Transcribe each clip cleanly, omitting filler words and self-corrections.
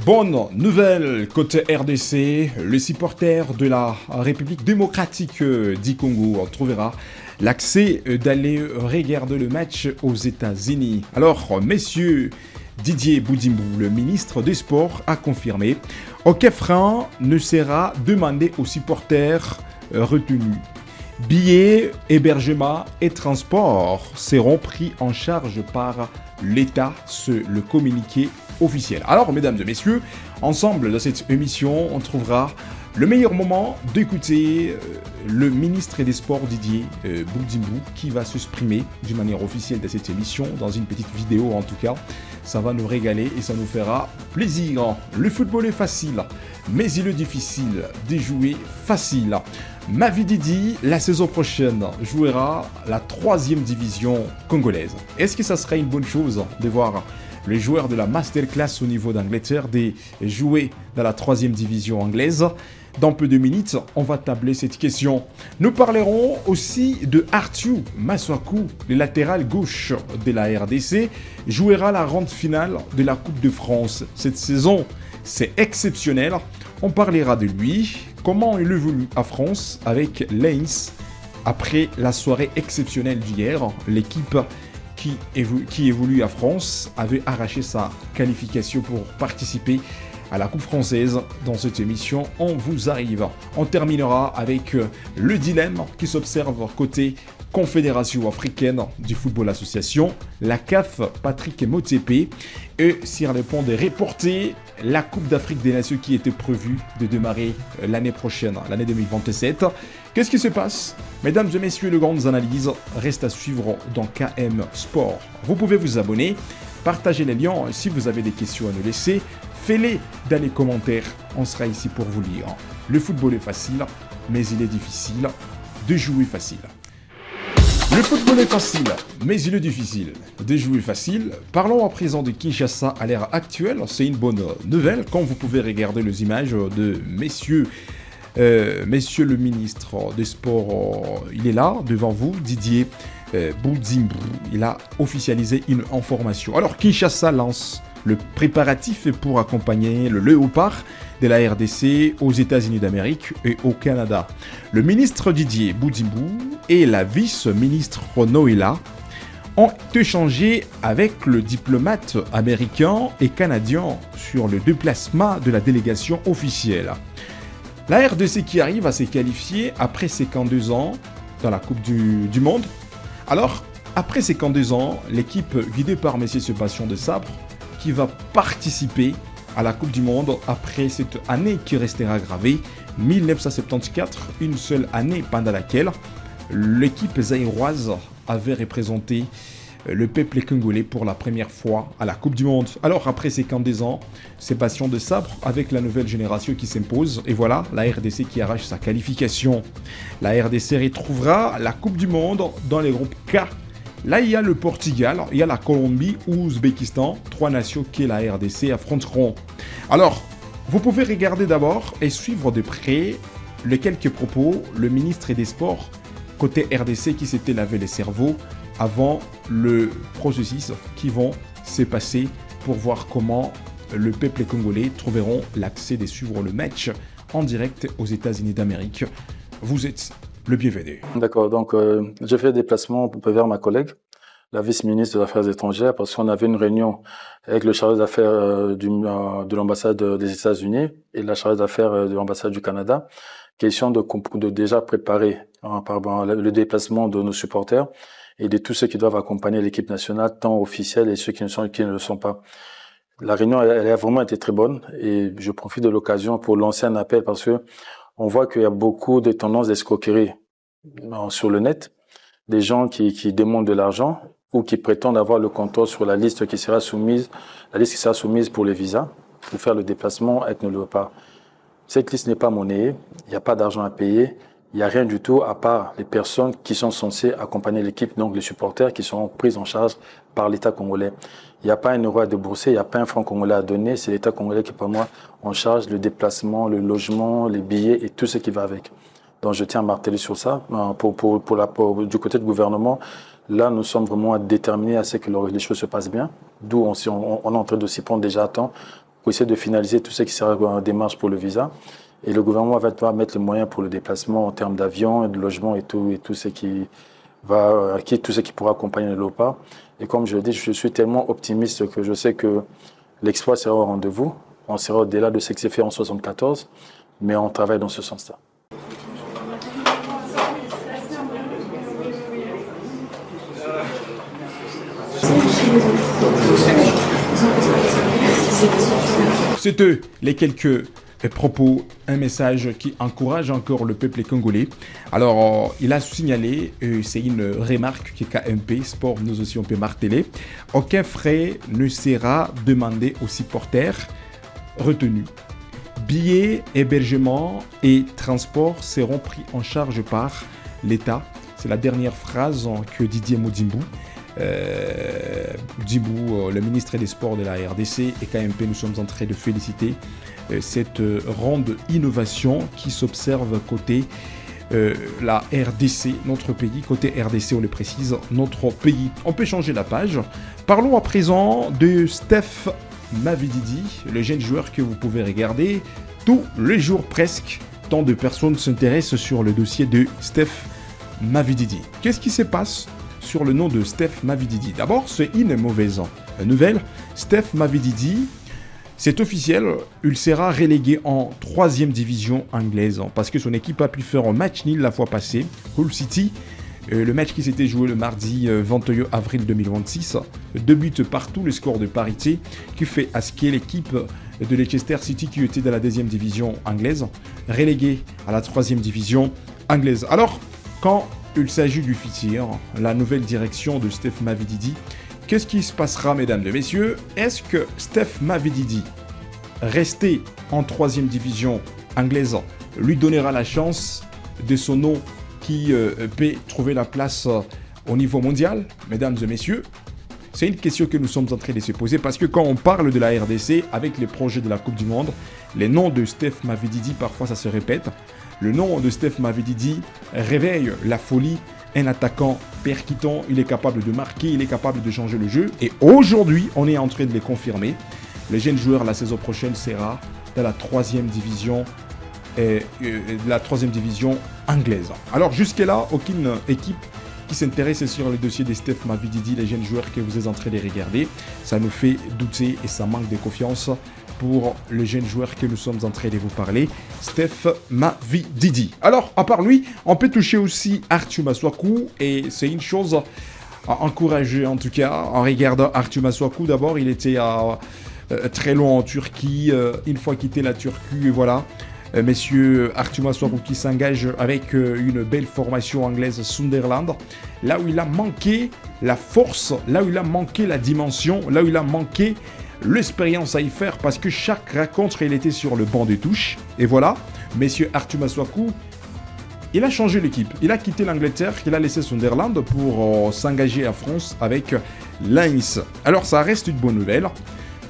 Bonne nouvelle côté RDC, le supporter de la République démocratique du Congo trouvera l'accès d'aller regarder le match aux États-Unis. Alors, messieurs, Didier Boudimbou, le ministre des Sports, a confirmé aucun frein ne sera demandé aux supporters retenus. Billets, hébergement et transport seront pris en charge par l'État, le communiqué officiel. Alors, mesdames et messieurs, ensemble dans cette émission, on trouvera le meilleur moment d'écouter le ministre des Sports Didier Boudimbou qui va s'exprimer d'une manière officielle dans cette émission, dans une petite vidéo en tout cas. Ça va nous régaler et ça nous fera plaisir. Le football est facile, mais il est difficile de jouer facile. Mavi Didi, la saison prochaine, jouera la 3e division congolaise. Est-ce que ça serait une bonne chose de voir les joueurs de la masterclass au niveau d'Angleterre de jouer dans la 3e division anglaise? Dans peu de minutes, on va tabler cette question. Nous parlerons aussi de Arthur Massakou, le latéral gauche de la RDC, jouera la ronde finale de la Coupe de France. Cette saison, c'est exceptionnel. On parlera de lui, comment il évolue à France avec Lens. Après la soirée exceptionnelle d'hier, l'équipe qui évolue à France avait arraché sa qualification pour participer à la Coupe française. Dans cette émission, on vous arrive. On terminera avec le dilemme qui s'observe côté Confédération africaine du football association, la CAF, Patrick Motsepe, et sur le point de reporter la Coupe d'Afrique des Nations qui était prévue de démarrer l'année prochaine, l'année 2027. Qu'est-ce qui se passe? Mesdames et messieurs, de grandes analyses restent à suivre dans KM Sport. Vous pouvez vous abonner, partager les liens si vous avez des questions à nous laisser. Faites-les dans les commentaires, on sera ici pour vous lire. Le football est facile, mais il est difficile de jouer facile. Le football est facile, mais il est difficile de jouer facile. Parlons à présent de Kinshasa à l'ère actuelle. C'est une bonne nouvelle quand vous pouvez regarder les images de messieurs le ministre des Sports. Il est là, devant vous, Didier Boudimbou. Il a officialisé une information. Alors, Kinshasa lance le préparatif pour accompagner le Léopard de la RDC aux États-Unis d'Amérique et au Canada. Le ministre Didier Boudimbou et la vice-ministre Noéla ont échangé avec le diplomate américain et canadien sur le déplacement de la délégation officielle. La RDC qui arrive à se qualifier après 52 ans dans la Coupe du Monde. Alors, après 52 ans, l'équipe guidée par M. Sébastien Desabre qui va participer à la Coupe du Monde après cette année qui restera gravée, 1974, une seule année pendant laquelle l'équipe zaïroise avait représenté le peuple congolais pour la première fois à la Coupe du Monde. Alors après 52 ans, Sébastien Desabre avec la nouvelle génération qui s'impose, et voilà, la RDC qui arrache sa qualification. La RDC retrouvera la Coupe du Monde dans les groupes K. Là, il y a le Portugal, il y a la Colombie ou l'Ouzbékistan, 3 nations qui la RDC affronteront. Alors, vous pouvez regarder d'abord et suivre de près les quelques propos, le ministre des Sports côté RDC qui s'était lavé les cerveaux avant le processus qui vont se passer pour voir comment le peuple congolais trouveront l'accès de suivre le match en direct aux États-Unis d'Amérique. Vous êtes le bienvenu. D'accord, donc j'ai fait le déplacement vers ma collègue, la vice-ministre des Affaires étrangères, parce qu'on avait une réunion avec le chargé d'affaires de l'ambassade des États-Unis et la chargée d'affaires de l'ambassade du Canada. Question de déjà préparer le déplacement de nos supporters et de tous ceux qui doivent accompagner l'équipe nationale, tant officielle et ceux qui ne le sont pas. La réunion, elle a vraiment été très bonne et je profite de l'occasion pour lancer un appel parce que on voit qu'il y a beaucoup de tendances d'escroquerie sur le net, des gens qui demandent de l'argent ou qui prétendent avoir le contrôle sur la liste qui sera soumise pour les visas, pour faire le déplacement avec nos léopards. Cette liste n'est pas monnayée, il n'y a pas d'argent à payer, il n'y a rien du tout à part les personnes qui sont censées accompagner l'équipe, donc les supporters qui seront pris en charge par l'État congolais. Il n'y a pas un euro à débourser, il n'y a pas un franc congolais à donner, c'est l'État congolais qui, pour moi, en charge le déplacement, le logement, les billets et tout ce qui va avec. Donc je tiens à marteler sur ça. Du côté du gouvernement, là, nous sommes vraiment déterminés à ce que les choses se passent bien, d'où on est en train de s'y prendre déjà à temps pour essayer de finaliser tout ce qui sera en démarche pour le visa. Et le gouvernement va devoir mettre les moyens pour le déplacement en termes d'avion, de logement et tout ce qui pourra accompagner le LOPA. Et comme je le dis, je suis tellement optimiste que je sais que l'exploit sera au rendez-vous. On sera au-delà de ce qui s'est fait en 1974, mais on travaille dans ce sens-là. C'est eux les quelques propos, un message qui encourage encore le peuple congolais. Alors, il a signalé, c'est une remarque que KMP Sport nous aussi on peut marteler, aucun frais ne sera demandé aux supporters retenus. Billets, hébergement et transport seront pris en charge par l'État. C'est la dernière phrase que Didier Modimbou, le ministre des Sports de la RDC et KMP, nous sommes en train de féliciter cette ronde innovation qui s'observe côté la RDC, notre pays, côté RDC on le précise, notre pays. On peut changer la page. Parlons à présent de Steph Mavididi, le jeune joueur que vous pouvez regarder tous les jours presque. Tant de personnes s'intéressent sur le dossier de Steph Mavididi. Qu'est-ce qui se passe sur le nom de Steph Mavididi? D'abord, c'est une mauvaise nouvelle. Steph Mavididi, c'est officiel, il sera relégué en 3e division anglaise parce que son équipe a pu faire un match nul la fois passée. Hull City, le match qui s'était joué le mardi 21 avril 2026, 2 buts partout, le score de parité qui fait à ce qu'il y ait l'équipe de Leicester City qui était dans la 2e division anglaise, reléguée à la 3e division anglaise. Alors, quand il s'agit du futur, la nouvelle direction de Steph Mavididi, qu'est-ce qui se passera, mesdames et messieurs? Est-ce que Steph Mavididi, resté en 3e division anglaise, lui donnera la chance de son nom qui peut trouver la place au niveau mondial, mesdames et messieurs? C'est une question que nous sommes en train de se poser parce que quand on parle de la RDC avec les projets de la Coupe du Monde, les noms de Steph Mavididi, parfois ça se répète. Le nom de Steph Mavididi réveille la folie. Un attaquant percutant, il est capable de marquer, il est capable de changer le jeu. Et aujourd'hui, on est en train de les confirmer. Le jeune joueur la saison prochaine sera dans la 3e division, anglaise. Alors jusque-là, aucune équipe qui s'intéresse sur le dossier de Steph Mavididi, les jeunes joueurs que vous êtes en train de regarder. Ça nous fait douter et ça manque de confiance pour le jeune joueur que nous sommes en train de vous parler, Steph Mavididi. Alors, à part lui, on peut toucher aussi Arthur Masuaku et c'est une chose à encourager en tout cas. En regardant Arthur Masuaku, d'abord, il était très loin en Turquie. Une fois quitté la Turquie, et voilà. Messieurs Arthur Masuaku qui s'engage avec une belle formation anglaise Sunderland, là où il a manqué la force, là où il a manqué la dimension, là où il a manqué l'expérience à y faire parce que chaque rencontre il était sur le banc de touche. Et voilà, messieurs Arthur Masuaku, il a changé l'équipe. Il a quitté l'Angleterre, il a laissé Sunderland pour s'engager à France avec Lens. Alors ça reste une bonne nouvelle.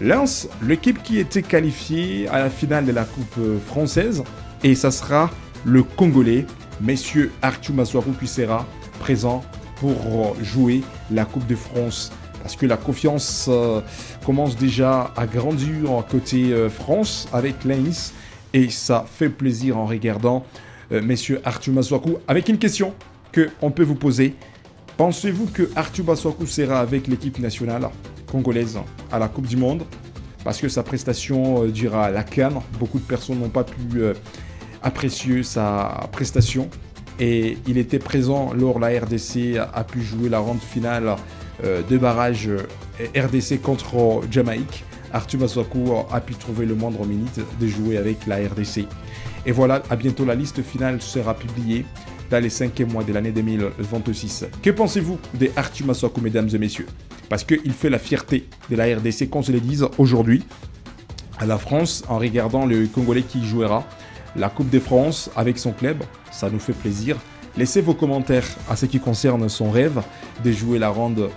Lens, l'équipe qui était qualifiée à la finale de la Coupe française, et ça sera le Congolais, messieurs Arthur Masuaku qui sera présent pour jouer la Coupe de France. Parce que la confiance commence déjà à grandir côté France avec Lens, et ça fait plaisir en regardant messieurs Arthur Masuaku. Avec une question qu'on peut vous poser, pensez-vous que Arthur Masuaku sera avec l'équipe nationale congolaise à la Coupe du Monde? Parce que sa prestation durant la CAN, beaucoup de personnes n'ont pas pu apprécier sa prestation. Et il était présent lors la RDC a pu jouer la ronde finale de barrage RDC contre Jamaïque. Arthur Masuaku a pu trouver le moindre minute de jouer avec la RDC. Et voilà, à bientôt la liste finale sera publiée dans les 5e mois de l'année 2026. Que pensez-vous de Arthur Masuaku, mesdames et messieurs? Parce qu'il fait la fierté de la RDC, qu'on se le dise aujourd'hui, à la France, en regardant le Congolais qui jouera la Coupe de France avec son club. Ça nous fait plaisir. Laissez vos commentaires à ce qui concerne son rêve de jouer la ronde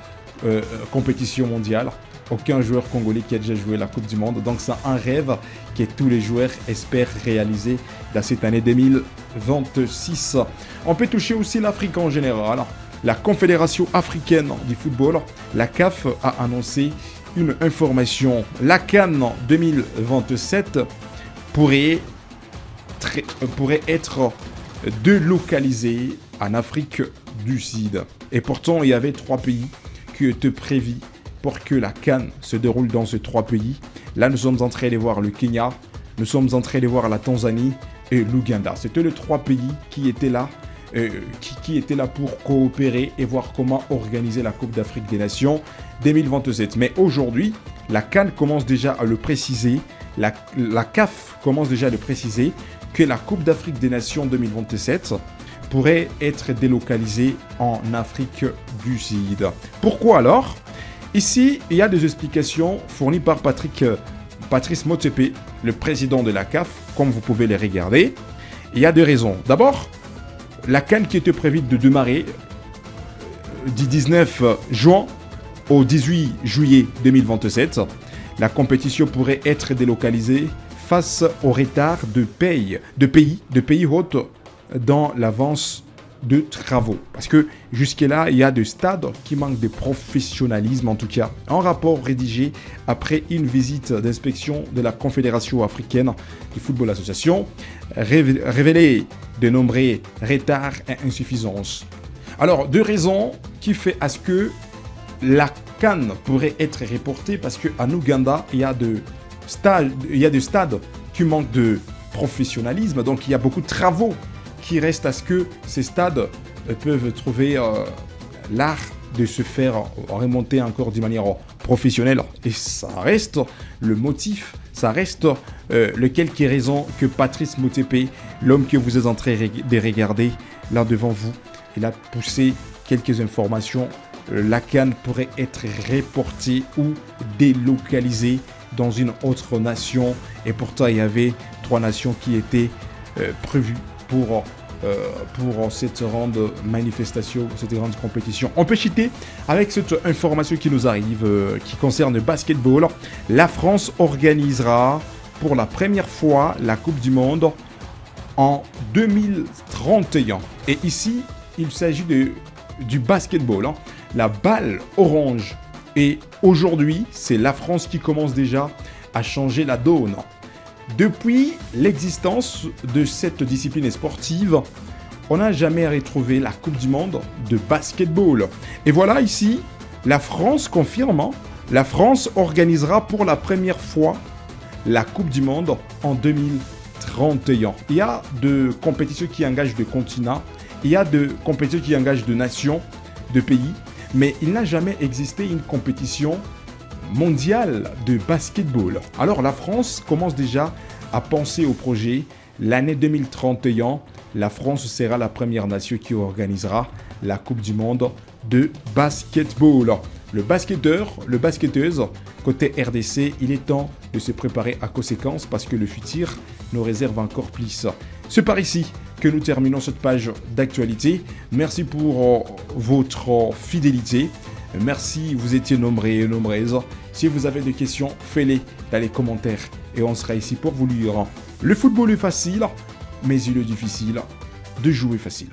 compétition mondiale. Aucun joueur congolais qui a déjà joué la Coupe du Monde. Donc c'est un rêve que tous les joueurs espèrent réaliser dans cette année 2026. On peut toucher aussi l'Afrique en général. La Confédération africaine du football, la CAF, a annoncé une information. La CAN 2027 pourrait être délocalisée en Afrique du Sud. Et pourtant, il y avait 3 pays qui étaient prévus pour que la CAN se déroule dans ces 3 pays. Là, nous sommes en train de voir le Kenya, nous sommes en train de voir la Tanzanie et l'Ouganda. C'était les 3 pays qui étaient là, qui étaient là pour coopérer et voir comment organiser la Coupe d'Afrique des Nations 2027. Mais aujourd'hui, la CAN commence déjà à le préciser, la CAF commence déjà à le préciser, que la Coupe d'Afrique des Nations 2027 pourrait être délocalisée en Afrique du Sud. Pourquoi alors? Ici, il y a des explications fournies par Patrice Motsepe, le président de la CAF, comme vous pouvez les regarder. Il y a 2 raisons. D'abord, la CAN qui était prévue de démarrer du 19 juin au 18 juillet 2027, la compétition pourrait être délocalisée face au retard de pays hôtes dans l'avance de travaux. Parce que jusque-là, il y a des stades qui manquent de professionnalisme, en tout cas. Un rapport rédigé après une visite d'inspection de la Confédération africaine du football association révélait de nombreux retards et insuffisances. Alors, 2 raisons qui font à ce que la CAN pourrait être reportée, parce qu'en Ouganda, il y a des stades qui manquent de professionnalisme, donc il y a beaucoup de travaux qui restent à ce que ces stades peuvent trouver l'art de se faire remonter encore d'une manière professionnelle. Et ça reste le motif, ça reste les quelques raisons que Patrice Motsepe, l'homme que vous êtes en train de regarder là devant vous, il a poussé quelques informations. La CAN pourrait être reportée ou délocalisée dans une autre nation. Et pourtant, il y avait 3 nations qui étaient prévues pour cette grande manifestation, cette grande compétition. On peut citer avec cette information qui nous arrive, qui concerne le basketball. La France organisera pour la première fois la Coupe du Monde en 2031. Et ici, il s'agit du basketball, hein. La balle orange. Et aujourd'hui, c'est la France qui commence déjà à changer la donne. Depuis l'existence de cette discipline sportive, on n'a jamais retrouvé la Coupe du Monde de basketball. Et voilà ici, la France confirme, la France organisera pour la première fois la Coupe du Monde en 2031. Il y a de compétitions qui engagent de continents, il y a de compétitions qui engagent de nations, de pays, mais il n'a jamais existé une compétition mondiale de basketball. Alors la France commence déjà à penser au projet. L'année 2031, la France sera la première nation qui organisera la Coupe du Monde de basketball. Le basketteuse, côté RDC, il est temps de se préparer à conséquence parce que le futur nous réserve encore plus. C'est par ici que nous terminons cette page d'actualité. Merci pour votre fidélité. Merci, vous étiez nombreux et nombreuses. Si vous avez des questions, faites-les dans les commentaires et on sera ici pour vous lire. Le football est facile, mais il est difficile de jouer facile.